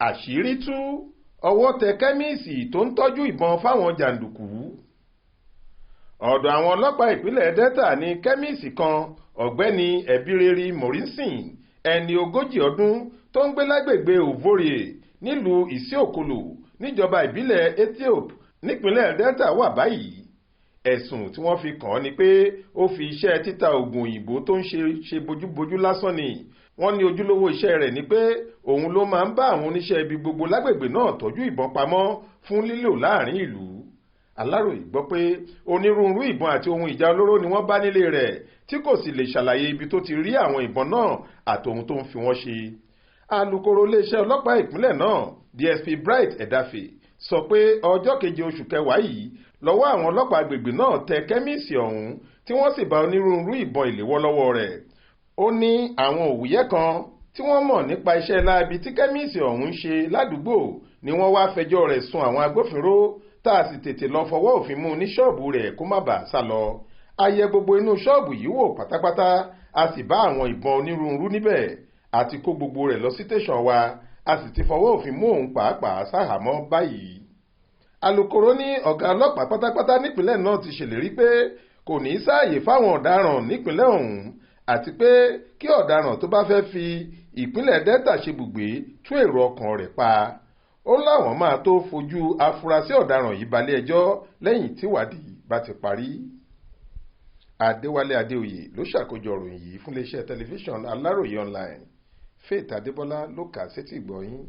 Àṣírí tú, ọwọ́ tẹ Kẹmiisi tó ń tọ́jú ìbọn fáwọn jàǹdùkú. Ọ̀dọ̀ àwọn ọlọ́pàá ìpínlẹ̀ Delta ní Kẹmiisi kan, ọ̀gbẹ́ni Ẹ̀bírẹ́rí Mọ̀rínsìn, ẹni 40 ọdún tó ń gbé lágbègbè Ovorie nílùú Ìsíòkòlò níjọba ìbílẹ̀ Etiop nípínlẹ̀ Delta wà báyìí. Ẹ̀sùn tí wọ́n fi kàn án ni pé ó fi iṣẹ́ títa oògùn òyìnbó tó ń ṣe bójúbójú lásán ni. Wọ́n ní ojúlówó iṣẹ́ rẹ̀ ni pé òun ló máa ń bá àwọn oníṣẹ́ ibi gbogbo lágbègbè náà tọ́jú ìbọn pamọ́ fún lílò láàrin ìlú. Aláròyé gbọ́ pé onírúurú ìbọn àti ohun ìjà olóró ni wọ́n bá nílé rẹ̀ tí kò sì lè ṣàlàyé ibi tó ti rí àwọn ìbọn náà àtòhun tó ń fi wọ́n ṣe. Alukoro iléeṣẹ́ ọlọ́pàá ìpínlẹ̀ náà DSP Bright Edafe sọ pé ọjọ́ 7 oṣù kẹwàá yìí lọ́wọ́ àwọn ọlọ́pàá agbègbè náà tẹ Kẹmiisi ọ̀hún tí wọ́n sì bá onírúurú ìbọn ìléwọ́ lọ́wọ́ rẹ̀. Ó ní àwọn òwúyẹ́ kan tí wọ́n mọ̀ nípa iṣẹ́ láabi tí Kẹmiisi ọ̀hún ń ṣe ládùúgbò ni wọ́n wá fẹjọ́ rẹ̀ sùn àwọn agbófinró tá a sì tètè lọ fọwọ́ òfin mú ní ṣọ́ọ̀bù rẹ̀ kó má bàa sá lọ. A yẹ gbogbo inú ṣọ́ọ̀bù yìí wò pátápátá, a sì bá àwọn ìbọn onírúurú níbẹ̀ àti kó gbogbo rẹ̀ lọ sí tẹ̀sán wa, a sì ti fọwọ́ òfin mú òun pàápàá sáhàámọ́ báyìí. Alukoro ní ọ̀gá ọlọ́pàá pátápátá nípìnlẹ̀ náà ti ṣèlérí pé kò ní sáàyè fáwọn ọ̀daràn nípìnlẹ̀ ọ̀hún àti pé kí ọ̀daràn tó bá fẹ́ fi ìpínlẹ̀ Delta ṣe bùgbé tú èrò ọkàn rẹ̀ pa. Ó láwọn máa tó fojú afurasí ọ̀daràn yìí balẹ̀ ẹjọ́ lẹ́yìn tíwádìí bá ti parí. Adéwálé Adéoyè ló ṣàkójọ ìròyìn yìí fún iléeṣẹ́ tẹlifíṣàn Aláròyé online. Faith Adébọ́lá ló kà á sétí ìgbọ́ yín.